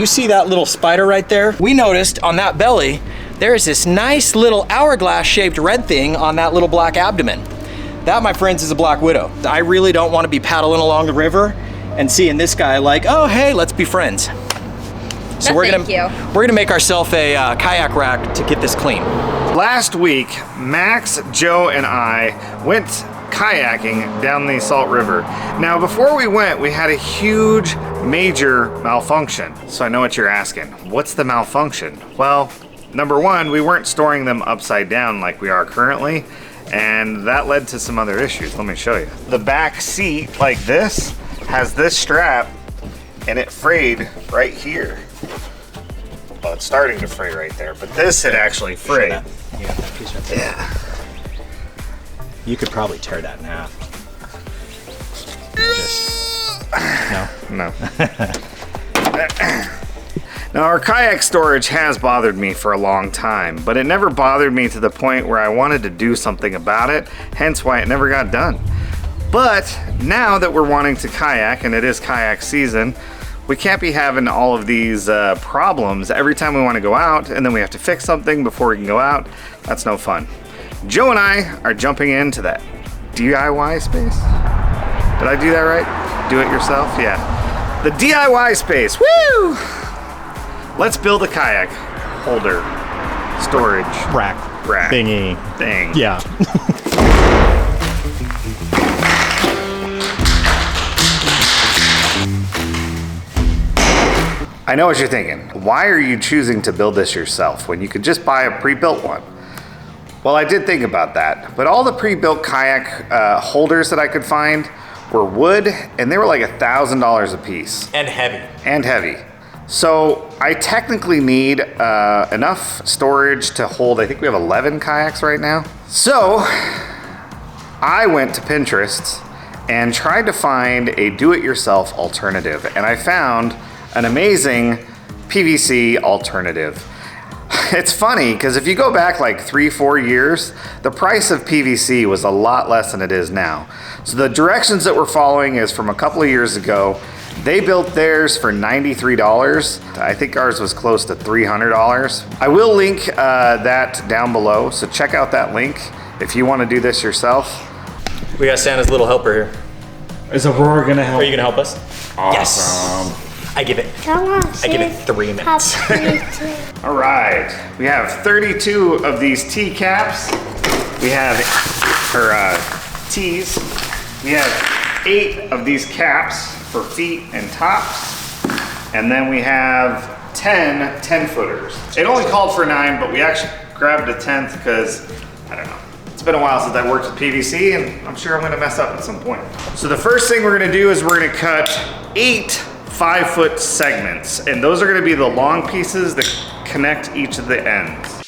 you see that little spider right there? We noticed on that belly, there's this nice little hourglass shaped red thing on that little black abdomen. That, my friends, is a black widow. I really don't want to be paddling along the river and seeing this guy like, oh, hey, let's be friends. So we're gonna make ourselves a kayak rack to get this clean. Last week, Max, Joe, and I went kayaking down the Salt River. Now, before we went, we had a huge, major malfunction. So I know what you're asking. What's the malfunction? Well, number one, we weren't storing them upside down like we are currently, and that led to some other issues. Let me show you. The back seat, like this, has this strap, and it frayed right here. Well, it's starting to fray right there, but this had actually frayed. You got that piece right there. Yeah. You could probably tear that in half. No. Now, our kayak storage has bothered me for a long time, but it never bothered me to the point where I wanted to do something about it, hence why it never got done. But now that we're wanting to kayak, and it is kayak season, we can't be having all of these problems every time we want to go out, and then we have to fix something before we can go out. That's no fun. Joe and I are jumping into that DIY space. Did I do that right? Do it yourself? Yeah. The DIY space. Woo! Let's build a kayak holder, storage rack thingy thing. Yeah. I know what you're thinking. Why are you choosing to build this yourself when you could just buy a pre-built one? Well, I did think about that, but all the pre-built kayak holders that I could find were wood, and they were like $1,000 a piece. And heavy. And heavy. So I technically need enough storage to hold, I think we have 11 kayaks right now. So I went to Pinterest and tried to find a do-it-yourself alternative, and I found an amazing PVC alternative. It's funny because if you go back like 3-4 years, the price of PVC was a lot less than it is now. So the directions that we're following is from a couple of years ago. They built theirs for $93. I think ours was close to $300. I will link that down below, so check out that link if you want to do this yourself. We got Santa's little helper here. Is Aurora gonna help? Are you gonna help us? Awesome. Yes. I give it 3 minutes. All right, we have 32 of these T caps. We have T's. We have 8 of these caps for feet and tops. And then we have 10 10-footers. It only called for 9, but we actually grabbed a 10th because, I don't know. It's been a while since I worked with PVC, and I'm sure I'm gonna mess up at some point. So the first thing we're gonna do is we're gonna cut 8 5-foot segments, and those are gonna be the long pieces that connect each of the ends.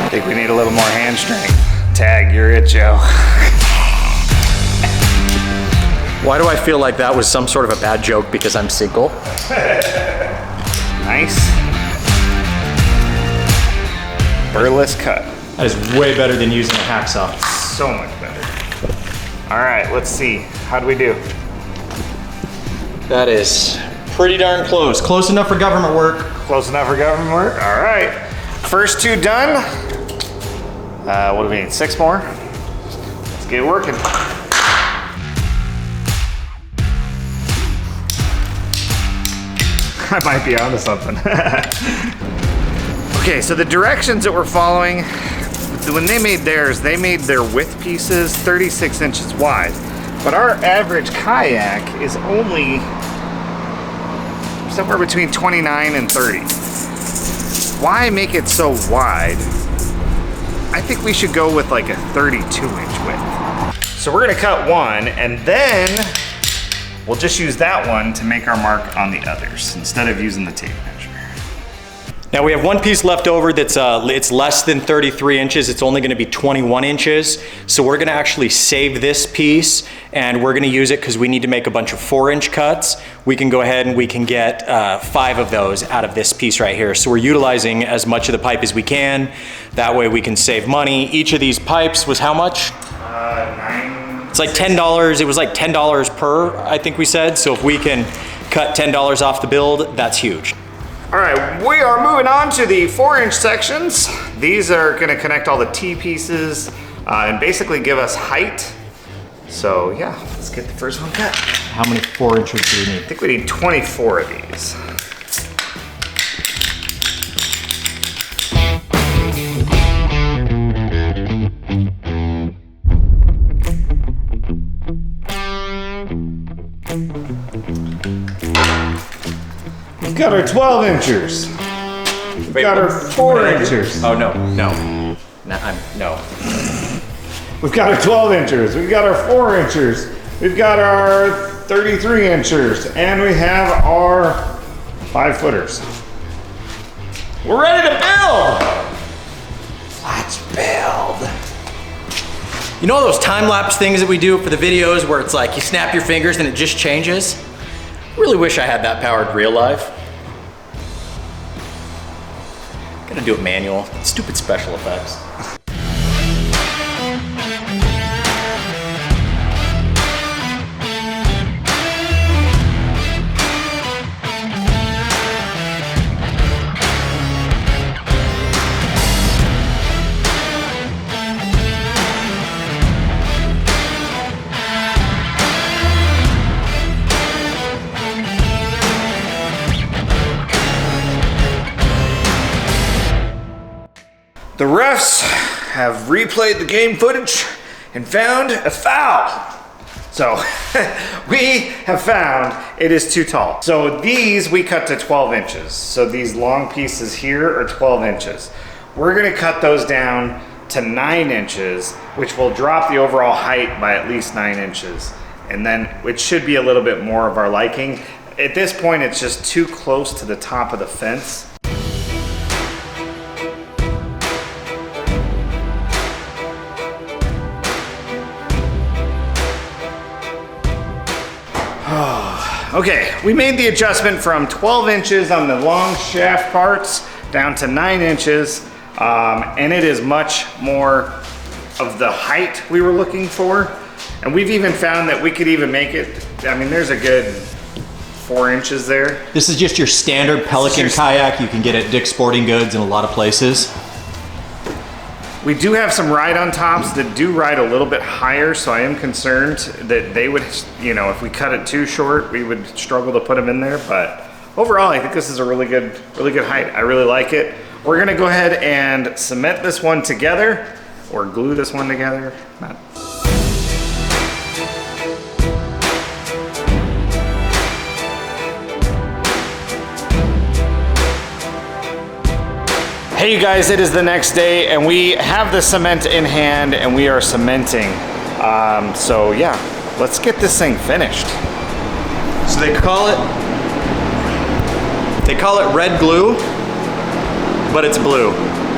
I think we need a little more hand strength. Tag, you're it, Joe. Why do I feel like that was some sort of a bad joke because I'm single? Nice. Burlesque cut. That is way better than using a hacksaw. So much better. All right, let's see. How do we do? That is pretty darn close. Close enough for government work. Close enough for government work? All right. First 2 done. What do we need? 6 more? Let's get working. I might be onto something. Okay, so the directions that we're following, when they made theirs, they made their width pieces 36 inches wide. But our average kayak is only somewhere between 29 and 30. Why make it so wide? I think we should go with like a 32-inch width. So we're gonna cut one, and then we'll just use that one to make our mark on the others instead of using the tape measure. Now we have one piece left over that's it's less than 33 inches. It's only gonna be 21 inches. So we're gonna actually save this piece and we're gonna use it because we need to make a bunch of 4-inch cuts. We can go ahead and we can get 5 of those out of this piece right here. So we're utilizing as much of the pipe as we can. That way we can save money. Each of these pipes was how much? It's like $10. It was like $10 per, I think we said. So if we can cut $10 off the build, that's huge. All right, we are moving on to the 4-inch sections. These are gonna connect all the T-pieces and basically give us height. So yeah, let's get the first one cut. How many 4 inches do we need? I think we need 24 of these. We've got our 12 inchers. We've got our 4 inchers. Oh, no. No. We've got our 12 inchers. We've got our 4 inchers. We've got our 33 inchers. And we have our 5-footers. We're ready to build. Let's build. You know those time-lapse things that we do for the videos where it's like you snap your fingers and it just changes? Really wish I had that power in real life. Gotta do it manual. Stupid special effects. The refs have replayed the game footage and found a foul. So we have found it is too tall. So these we cut to 12 inches. So these long pieces here are 12 inches. We're gonna cut those down to 9 inches, which will drop the overall height by at least 9 inches. And then it should be a little bit more of our liking. At this point, it's just too close to the top of the fence. Okay, we made the adjustment from 12 inches on the long shaft parts down to 9 inches, and it is much more of the height we were looking for. And we've even found that we could even make it, I mean, there's a good 4 inches there. This is just your standard Pelican kayak you can get at Dick's Sporting Goods in a lot of places. We do have some ride-on tops that do ride a little bit higher, so I am concerned that they would, you know, if we cut it too short, we would struggle to put them in there. But overall, I think this is a really good height. I really like it. We're gonna go ahead and cement this one together, or glue this one together. Hey you guys, it is the next day and we have the cement in hand and we are cementing. So yeah, let's get this thing finished. So they call it red glue, but it's blue.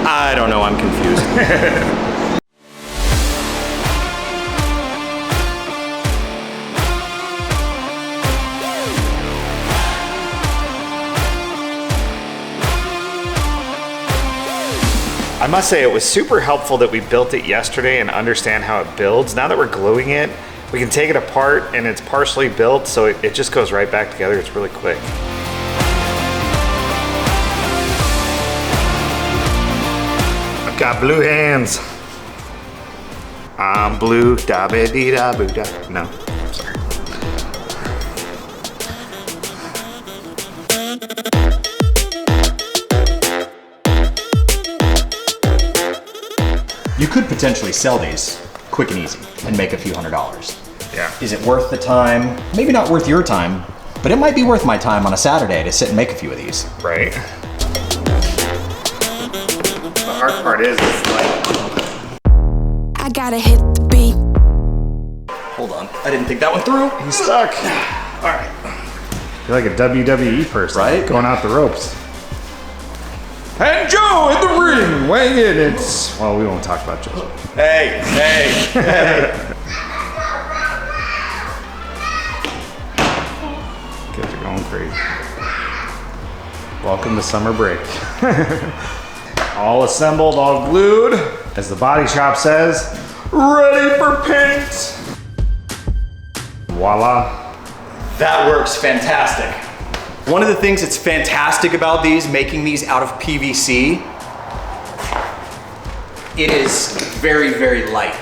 I don't know, I'm confused. I must say it was super helpful that we built it yesterday and understand how it builds. Now that we're gluing it, we can take it apart and it's partially built, so it just goes right back together. It's really quick. I've got blue hands. I'm blue, da ba dee da boo da. No, sorry. You could potentially sell these quick and easy and make a few $100s. Yeah. Is it worth the time? Maybe not worth your time, but it might be worth my time on a Saturday to sit and make a few of these. Right. The hard part is like... I gotta hit the beat. Hold on, I didn't think that one through. He's stuck. All right. You're like a WWE person. Right? Going out the ropes. And Joe in the ring, weighing in. It's, well, we won't talk about Joe. Hey, hey, hey. Kids are going crazy. Welcome to summer break. All assembled, all glued. As the body shop says, ready for paint. Voila. That works fantastic. One of the things that's fantastic about these, making these out of PVC, it is very, very light.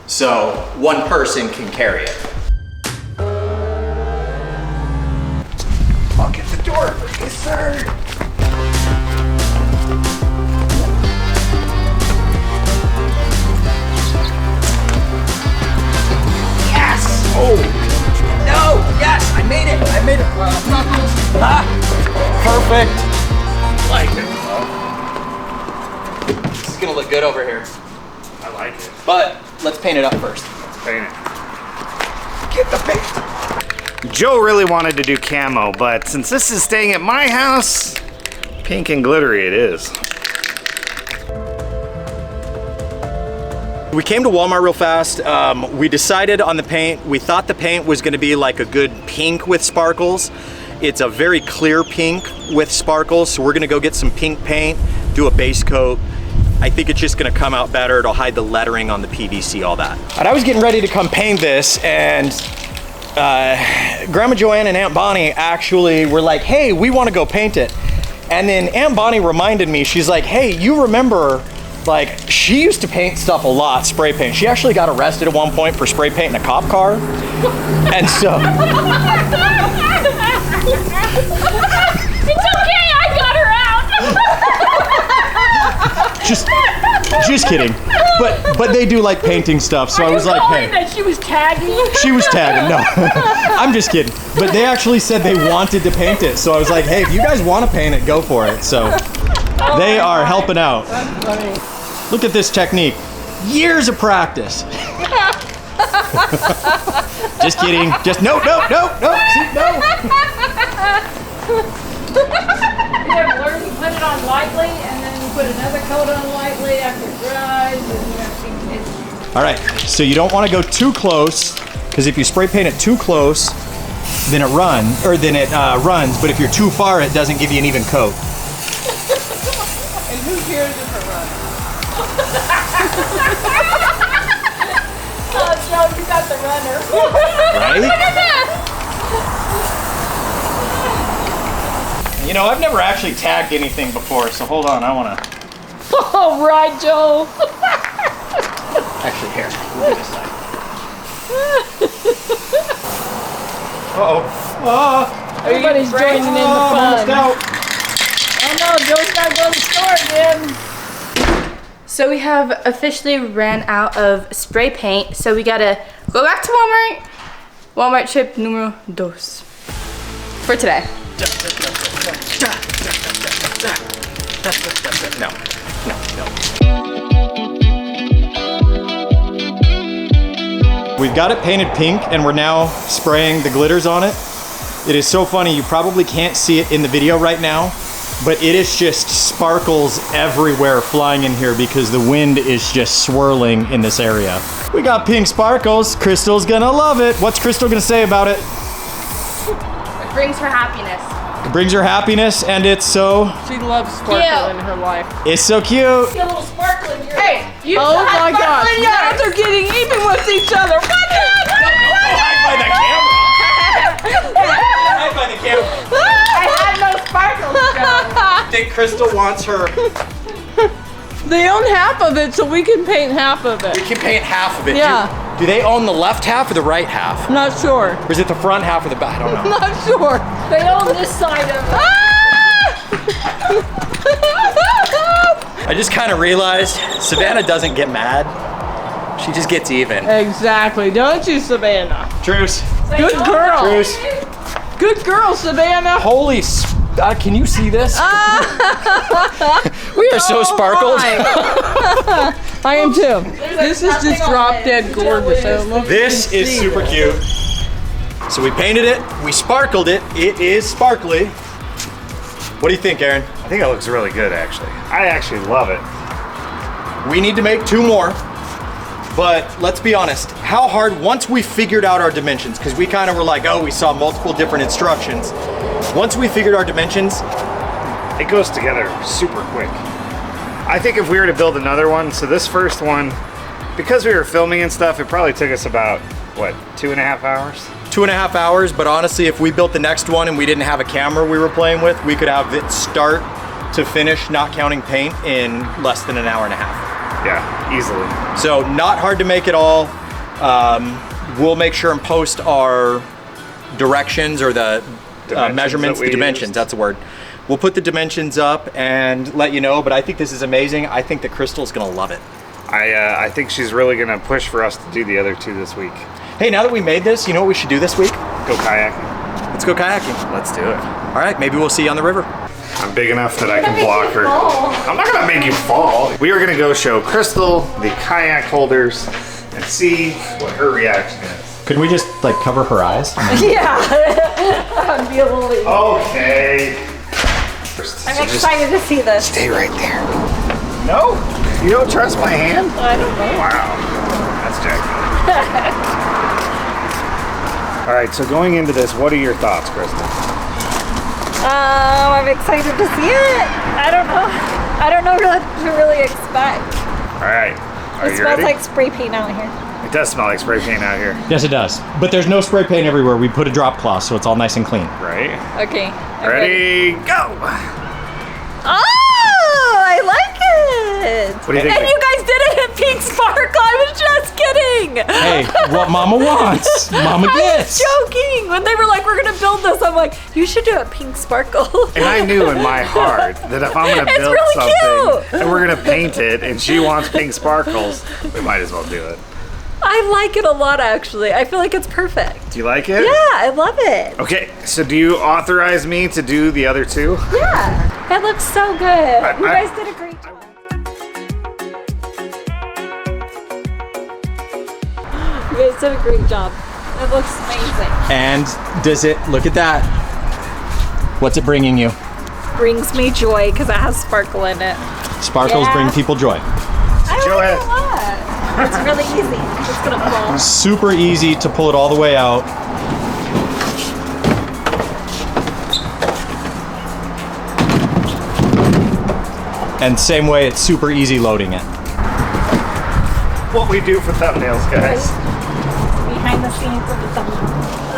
So one person can carry it. I'll get the door for you, sir. Yes! Oh! No! Yes! I made it! I made it! Ah! Perfect! Like it. This is gonna look good over here. I like it. But let's paint it up first. Paint it. Get the paint! Joe really wanted to do camo, but since this is staying at my house, pink and glittery it is. We came to Walmart real fast. We decided on the paint. We thought the paint was gonna be like a good pink with sparkles. It's a very clear pink with sparkles, so we're gonna go get some pink paint, do a base coat. I think it's just gonna come out better. It'll hide the lettering on the PVC, all that. And I was getting ready to come paint this, and Grandma Joanne and Aunt Bonnie actually were like, hey, we wanna go paint it. And then Aunt Bonnie reminded me, she's like, hey, you remember, like, she used to paint stuff a lot, spray paint. She actually got arrested at one point for spray painting a cop car. And so. It's okay, I got her out. Just kidding. But they do like painting stuff, so I was like, hey. That she was tagging. She was tagging, no. I'm just kidding. But they actually said they wanted to paint it, so I was like, hey, if you guys want to paint it, go for it. So they are helping out. That's funny. Look at this technique. Years of practice. Just kidding. Just no. See, no. You have to learn to put it on lightly, and then you put another coat on lightly after it dries, and you have to keep it. All right, so you don't want to go too close, because if you spray paint it too close, then it runs. But if you're too far, it doesn't give you an even coat. And who cares if it runs? Oh, Joe, you got the runner. Right? You know, I've never actually tagged anything before, so hold on, I want to. All right, Joe. Actually, here, we'll do this side. Uh-oh. Everybody's joining in the fun. Out. Oh no, Joe's gotta go to the store again. So we have officially ran out of spray paint, so we gotta go back to Walmart. Walmart trip numero dos for today. No. We've got it painted pink, and we're now spraying the glitters on it. It is so funny, you probably can't see it in the video right now, but it is just sparkles everywhere flying in here because the wind is just swirling in this area. We got pink sparkles. Crystal's gonna love it. What's Crystal gonna say about it? It brings her happiness. It brings her happiness, and it's so... She loves sparkle in her life. It's so cute. Get a little sparkle in your Hey, you Oh my have gosh, sparkle in now yours. they're getting even with each other. What the Hide by the camera. Hide by the camera. I have no sparkles, Joe. I think Crystal wants her. They own half of it, so we can paint half of We it. can paint half of it. Yeah. Do they own the left half or the right half? Not sure. Or is it the front half or the back? I don't know. Not sure. They own this side of it. I just kind of realized Savannah doesn't get mad. She just gets even. Exactly, don't you, Savannah? Truce. Good girl. Truce. Good girl, Savannah. Holy, can you see this? We are so sparkled. I am too. This is just drop dead gorgeous. I don't know if you This can is see super it. cute. So we painted it, we sparkled it, it is sparkly. What do you think, Aaron? I I think it looks really good, actually. I actually love it. We need to make 2 more, but let's be honest, how hard, once we figured out our dimensions, because we kind of were like, oh, we saw multiple different instructions. Once we figured our dimensions, It goes together super quick. I think if we were to build another one, so this first one, because we were filming and stuff, it probably took us about, what, 2.5 hours? 2.5 hours, but honestly, if we built the next one and we didn't have a camera we were playing with, we could have it start to finish, not counting paint, in less than an hour and a half. Yeah, easily. So not hard to make at all. We'll make sure and post our directions or the measurements, that we the dimensions, used. that's the word. We'll put the dimensions up and let you know, but I think this is amazing. I think that Crystal's gonna love it. I think she's really gonna push for us to do the other 2 this week. Hey, now that we made this, you know what we should do this week? Go kayaking. Let's go kayaking. Let's do it. All right, maybe we'll see you on the river. I'm big enough that I can block her. I'm not gonna make you fall. We are gonna go show Crystal the kayak holders and see what her reaction is. Could we just like cover her eyes? Yeah, that would be a little easy. Okay. I'm excited to see this. Stay right there. No? You don't trust my hand? I don't know. Wow. That's jacked. All right, so going into this, what are your thoughts, Crystal? I'm excited to see it. I don't know. I don't know what to really expect. All right. Are It you smells ready? like spray paint out here. It does smell like spray paint out here, Yes, it does. But there's no spray paint everywhere. We put a drop cloth, so it's all nice and clean. right? Okay. I'm Ready, go! Oh, I like it. What do you think? And you guys did it in pink sparkle. I was just kidding. Hey, what Mama wants, Mama I was gets. joking. When they were like, we're going to build this, I'm like, you should do it pink sparkle. And I knew in my heart that if I'm gonna It's build really something cute. and we're gonna paint it and she wants pink sparkles, we might as well do it. I like it a lot, actually. I feel like it's perfect. Do you like it? Yeah, I love it. Okay, so do you authorize me to do the other 2? Yeah, it looks so good. You guys did a great job. You guys did a great job. It looks amazing. And does it, look at that. What's it bringing you? Brings me joy because it has sparkle in it. Sparkles Yeah. bring people joy. I Joy. like it a lot. It's really easy. It's gonna fall. Super easy to pull it all the way out. And same way, it's super easy loading it. What we do for thumbnails, guys. Behind the scenes of the thumbnail.